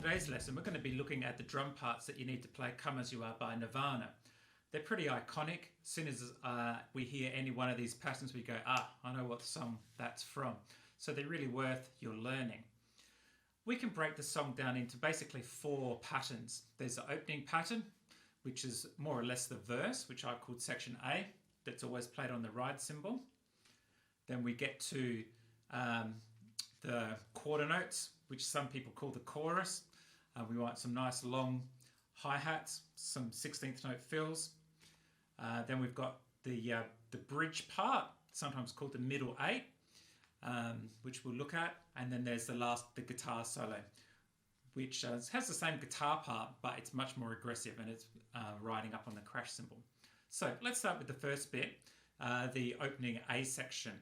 today's lesson, we're going to be looking at the drum parts that you need to play Come As You Are by Nirvana. They're pretty iconic. As soon as we hear any one of these patterns, we go, I know what song that's from. So they're really worth your learning. We can break the song down into basically 4 patterns. There's the opening pattern, which is more or less the verse, which I called section A, that's always played on the ride cymbal. Then we get to the quarter notes, which some people call the chorus. We want some nice long hi-hats, some 16th note fills. Then we've got the bridge part, sometimes called the middle 8, which we'll look at. And then there's the guitar solo, which has the same guitar part, but it's much more aggressive and it's riding up on the crash cymbal. So let's start with the first bit, the opening A section.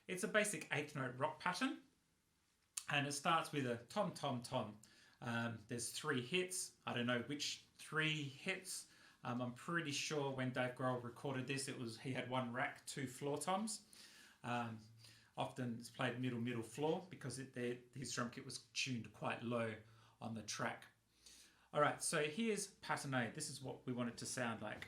It's a basic 8th note rock pattern, and it starts with a tom, tom, tom. There's 3 hits. I don't know which 3 hits. I'm pretty sure when Dave Grohl recorded this, he had 1 rack, 2 floor toms. Often it's played middle floor because his drum kit was tuned quite low on the track. All right, so here's pattern A. This is what we want it to sound like.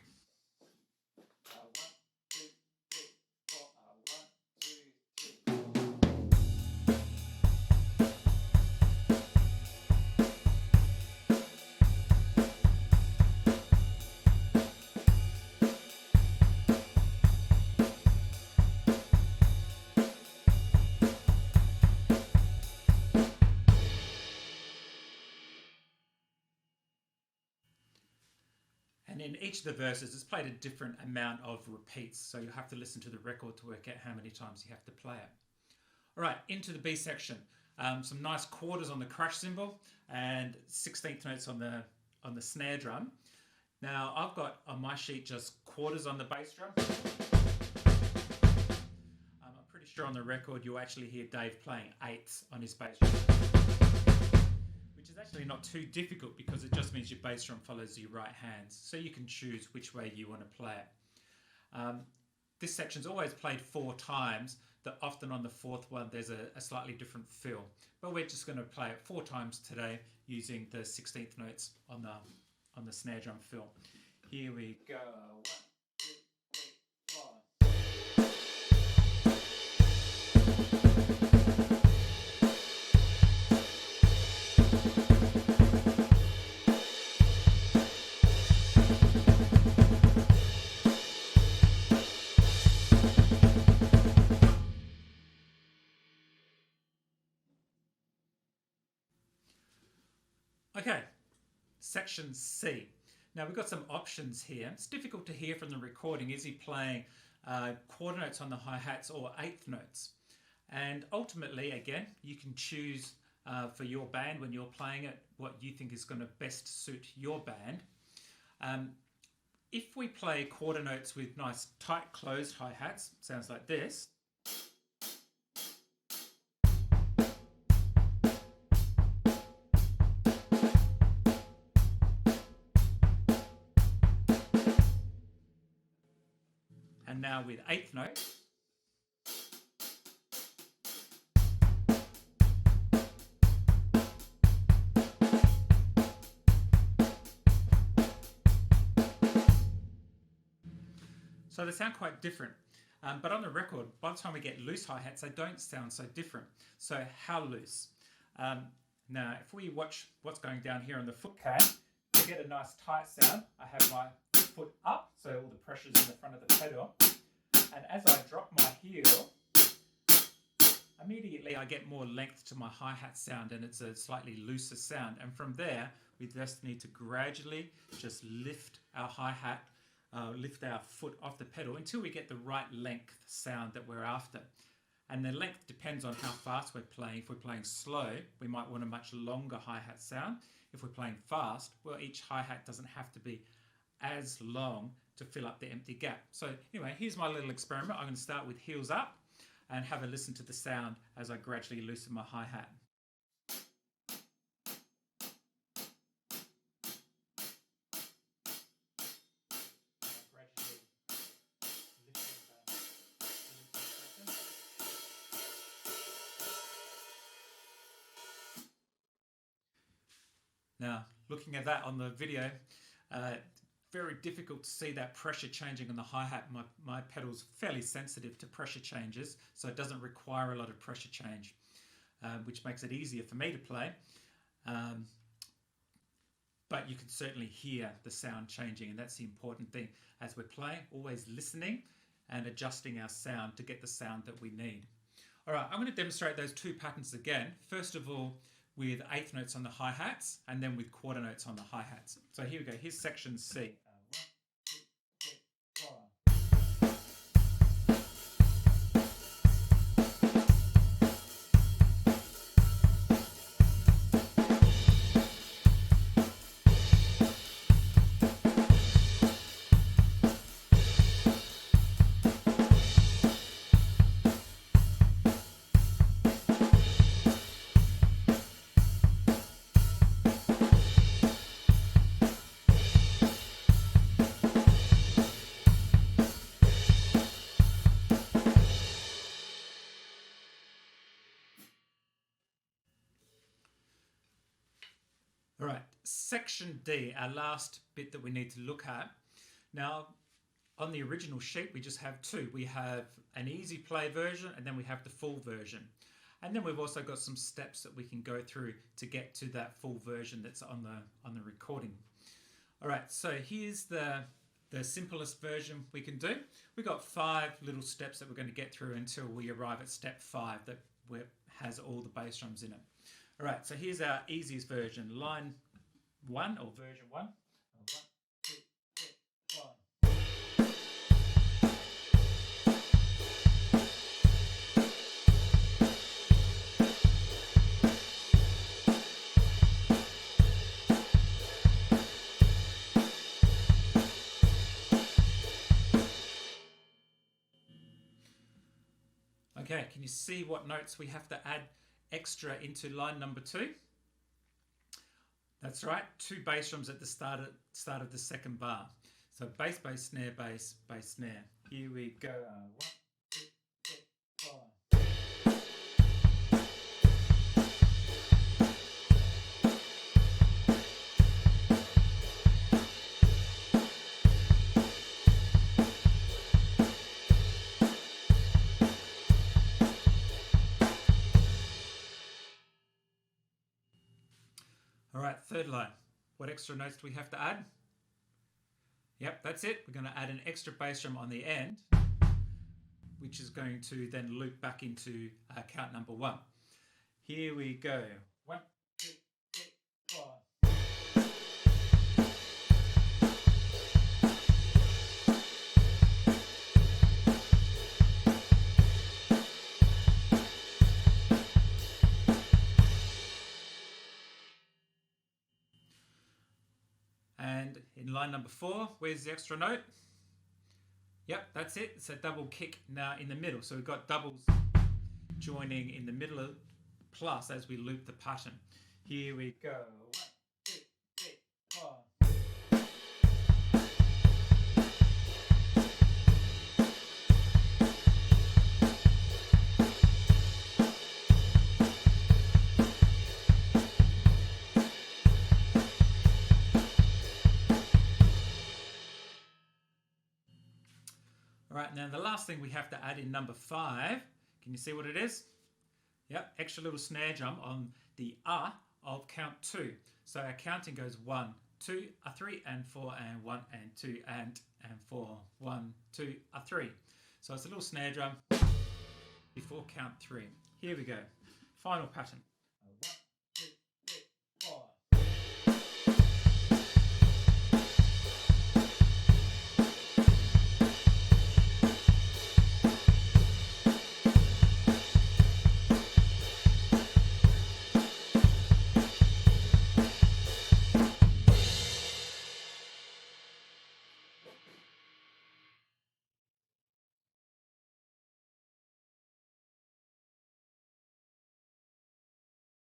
And in each of the verses, it's played a different amount of repeats. So you have to listen to the record to work out how many times you have to play it. All right, into the B section. Some nice quarters on the crash cymbal and 16th notes on the snare drum. Now I've got on my sheet just quarters on the bass drum. I'm pretty sure on the record you'll actually hear Dave playing 8s on his bass drum, which is actually not too difficult because it just means your bass drum follows your right hands. So you can choose which way you want to play it. This section's always played 4 times, that often on the 4th one there's a slightly different feel. But we're just going to play it 4 times today using the 16th notes on the snare drum fill. Here we go. 1, 2, 3, 4. Okay, section C. Now we've got some options here. It's difficult to hear from the recording. Is he playing quarter notes on the hi-hats or 8th notes? And ultimately, again, you can choose for your band when you're playing it what you think is going to best suit your band. If we play quarter notes with nice tight closed hi-hats, sounds like this. And now with 8th notes. So they sound quite different. But on the record, by the time we get loose hi-hats, they don't sound so different. So how loose? Now, if we watch what's going down here on the foot cam, to get a nice tight sound, I have my foot up, so all the pressure's in the front of the pedal. And as I drop my heel, immediately I get more length to my hi-hat sound and it's a slightly looser sound. And from there, we just need to gradually just lift our hi-hat, lift our foot off the pedal until we get the right length sound that we're after. And the length depends on how fast we're playing. If we're playing slow, we might want a much longer hi-hat sound. If we're playing fast, well, each hi-hat doesn't have to be as long to fill up the empty gap. So anyway, here's my little experiment. I'm going to start with heels up and have a listen to the sound as I gradually loosen my hi-hat. Now, looking at that on the video, very difficult to see that pressure changing on the hi-hat. My pedal's fairly sensitive to pressure changes, so it doesn't require a lot of pressure change, which makes it easier for me to play. But you can certainly hear the sound changing, and that's the important thing. As we're playing, always listening and adjusting our sound to get the sound that we need. All right, I'm going to demonstrate those two patterns again. First of all, with eighth notes on the hi-hats, and then with quarter notes on the hi-hats. So here we go. Here's section C. All right, section D, our last bit that we need to look at. Now, on the original sheet, we just have two. We have an easy play version, and then we have the full version. And then we've also got some steps that we can go through to get to that full version that's on the recording. All right, so here's the simplest version we can do. We've got 5 little steps that we're going to get through until we arrive at step 5 that has all the bass drums in it. All right, so here's our easiest version, line 1 or version 1. 1, 2, 3, 4. Okay, can you see what notes we have to add extra into line number 2? That's right, 2 bass drums at the start of the second bar. So bass, bass, snare, bass, bass, snare. Here we go. 1, 2, 3, 4. All right, third line. What extra notes do we have to add? Yep, that's it. We're going to add an extra bass drum on the end, which is going to then loop back into count number 1. Here we go. 1, 2, 3, 4. And in line number 4, where's the extra note? Yep, that's it. It's a double kick now in the middle. So we've got doubles joining in the middle of plus as we loop the pattern. Here we go. 1, 2, 3, 4. All right, now the last thing we have to add in number 5, can you see what it is? Yep, extra little snare drum on the of count 2. So our counting goes 1, 2, 3, and 4, and 1, and 2, and 4, 1, 2, 3. So it's a little snare drum before count 3. Here we go. Final pattern.